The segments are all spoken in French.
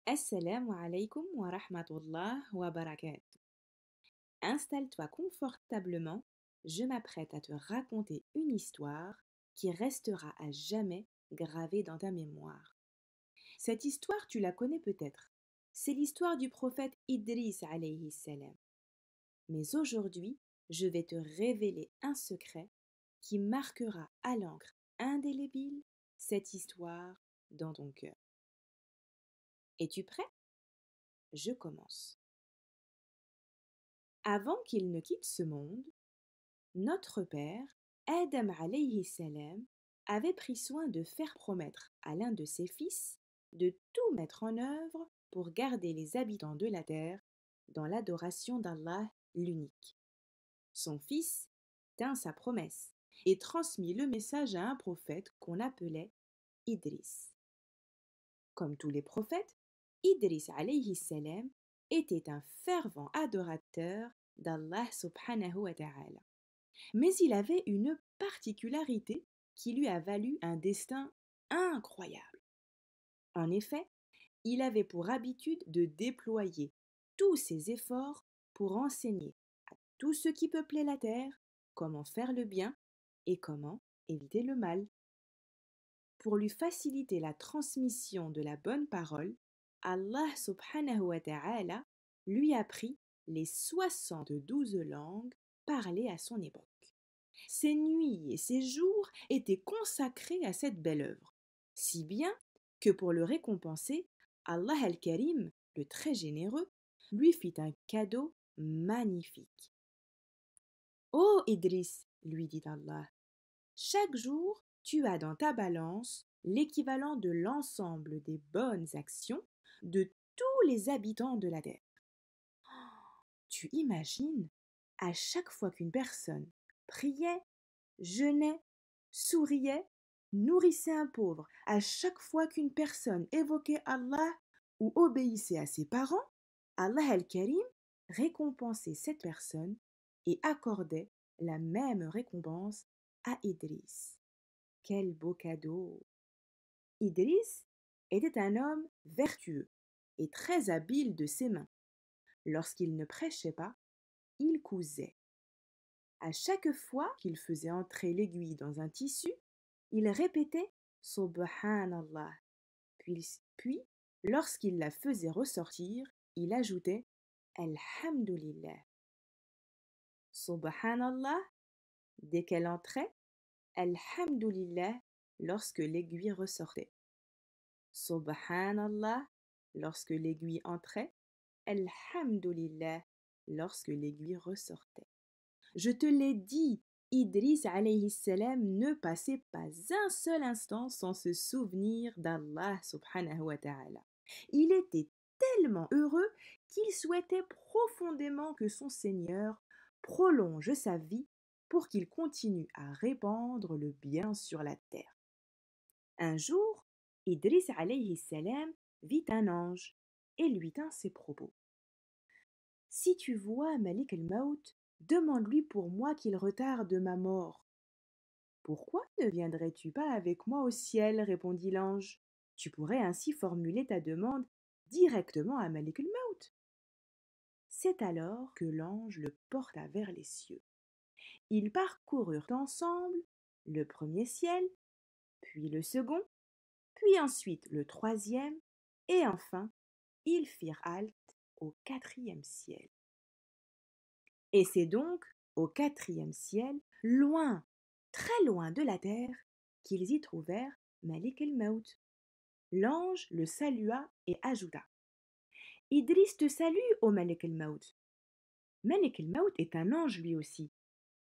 Assalamu alaikum wa rahmatullah wa barakatuh. Installe-toi confortablement, je m'apprête à te raconter une histoire qui restera à jamais gravée dans ta mémoire. Cette histoire, tu la connais peut-être. C'est l'histoire du prophète Idris alayhi salam. Mais aujourd'hui, je vais te révéler un secret qui marquera à l'encre indélébile cette histoire dans ton cœur. Es-tu prêt? Je commence. Avant qu'il ne quitte ce monde, notre Père, Adam alayhi salam, avait pris soin de faire promettre à l'un de ses fils de tout mettre en œuvre pour garder les habitants de la terre dans l'adoration d'Allah l'unique. Son fils tint sa promesse et transmit le message à un prophète qu'on appelait Idris. Comme tous les prophètes, Idris alayhi salam était un fervent adorateur d'Allah subhanahu wa ta'ala. Mais il avait une particularité qui lui a valu un destin incroyable. En effet, il avait pour habitude de déployer tous ses efforts pour enseigner à tout ce qui peuplait la terre comment faire le bien et comment éviter le mal. Pour lui faciliter la transmission de la bonne parole, Allah subhanahu wa ta'ala lui apprit les 72 langues parlées à son époque. Ses nuits et ses jours étaient consacrés à cette belle œuvre, si bien que pour le récompenser, Allah al-Karim, le très généreux, lui fit un cadeau magnifique. Ô Idris, lui dit Allah, chaque jour, tu as dans ta balance l'équivalent de l'ensemble des bonnes actions de tous les habitants de la terre. Tu imagines, à chaque fois qu'une personne priait, jeûnait, souriait, nourrissait un pauvre, à chaque fois qu'une personne évoquait Allah ou obéissait à ses parents, Allah al-Karim récompensait cette personne et accordait la même récompense à Idris. Quel beau cadeau! Idris était un homme vertueux et très habile de ses mains. Lorsqu'il ne prêchait pas, il cousait. À chaque fois qu'il faisait entrer l'aiguille dans un tissu, il répétait Subhanallah. Puis, lorsqu'il la faisait ressortir, il ajoutait Alhamdulillah. Subhanallah dès qu'elle entrait, Alhamdulillah lorsque l'aiguille ressortait. Subhanallah lorsque l'aiguille entrait, Alhamdulillah lorsque l'aiguille ressortait. Je te l'ai dit, Idris alayhi salam ne passait pas un seul instant sans se souvenir d'Allah subhanahu wa ta'ala. Il était tellement heureux qu'il souhaitait profondément que son Seigneur prolonge sa vie pour qu'il continue à répandre le bien sur la terre. Un jour, Idris alayhi salam vit un ange et lui tint ces propos. Si tu vois Malik el-Maut, demande-lui pour moi qu'il retarde ma mort. Pourquoi ne viendrais-tu pas avec moi au ciel? Répondit l'ange. Tu pourrais ainsi formuler ta demande directement à Malik el-Maut. C'est alors que l'ange le porta vers les cieux. Ils parcoururent ensemble le premier ciel, puis le second, puis ensuite le troisième, et enfin ils firent halte au quatrième ciel. Et c'est donc au quatrième ciel, loin, très loin de la terre, qu'ils y trouvèrent Malik el-Maut. L'ange le salua et ajouta Idris te salue, ô Malik el-Maut. Malik el-Maut est un ange lui aussi,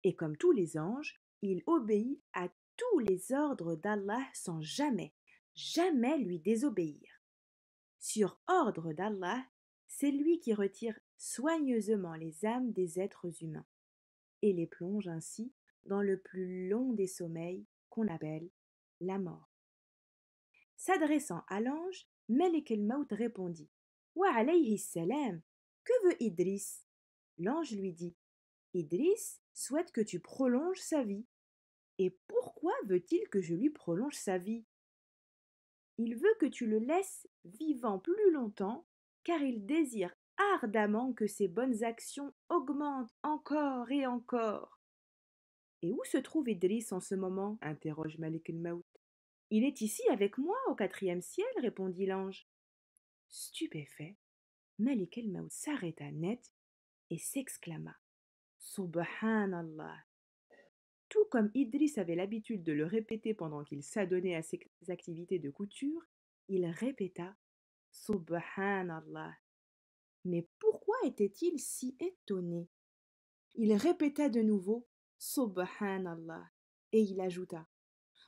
et comme tous les anges, il obéit à tous les ordres d'Allah sans jamais, jamais lui désobéir. Sur ordre d'Allah, c'est lui qui retire soigneusement les âmes des êtres humains et les plonge ainsi dans le plus long des sommeils qu'on appelle la mort. S'adressant à l'ange, Malik el-Maut répondit Wa alayhi salam, que veut Idris? L'ange lui dit Idris souhaite que tu prolonges sa vie. Et pourquoi veut-il que je lui prolonge sa vie? Il veut que tu le laisses vivant plus longtemps, car il désire ardemment que ses bonnes actions augmentent encore et encore. Et où se trouve Idriss en ce moment? Interroge Malik el-Maut. Il est ici avec moi au quatrième ciel, répondit l'ange. Stupéfait, Malik el-Maut s'arrêta net et s'exclama. Subhanallah. Tout comme Idriss avait l'habitude de le répéter pendant qu'il s'adonnait à ses activités de couture, il répéta Subhanallah. Mais pourquoi était-il si étonné? Il répéta de nouveau Subhanallah et il ajouta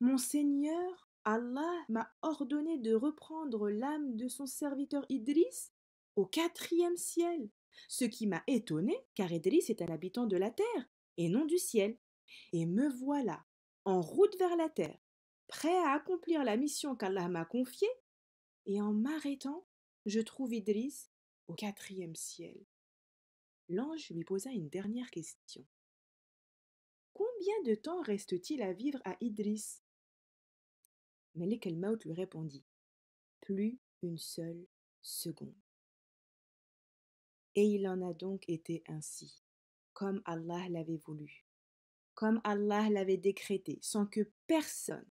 Mon Seigneur, Allah m'a ordonné de reprendre l'âme de son serviteur Idriss au quatrième ciel, ce qui m'a étonné car Idriss est un habitant de la terre et non du ciel. Et me voilà en route vers la terre, prêt à accomplir la mission qu'Allah m'a confiée, et en m'arrêtant, je trouve Idriss au quatrième ciel. L'ange lui posa une dernière question. Combien de temps reste-t-il à vivre à Idriss? Malik el-Maut lui répondit. Plus une seule seconde. Et il en a donc été ainsi, comme Allah l'avait voulu, comme Allah l'avait décrété, sans que personne,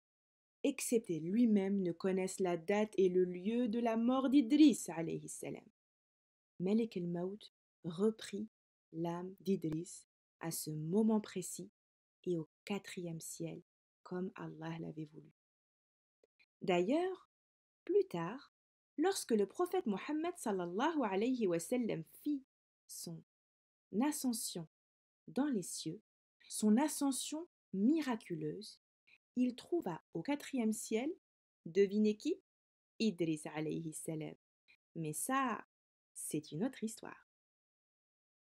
excepté lui-même, ne connaisse la date et le lieu de la mort d'Idriss alayhi salam. Malik el-Maut reprit l'âme d'Idriss à ce moment précis et au quatrième ciel, comme Allah l'avait voulu. D'ailleurs, plus tard, lorsque le prophète Mohammed sallallahu alayhi wa sallam fit son ascension dans les cieux, son ascension miraculeuse, il trouva au quatrième ciel, devinez qui? Idriss alayhi salam. Mais ça, c'est une autre histoire.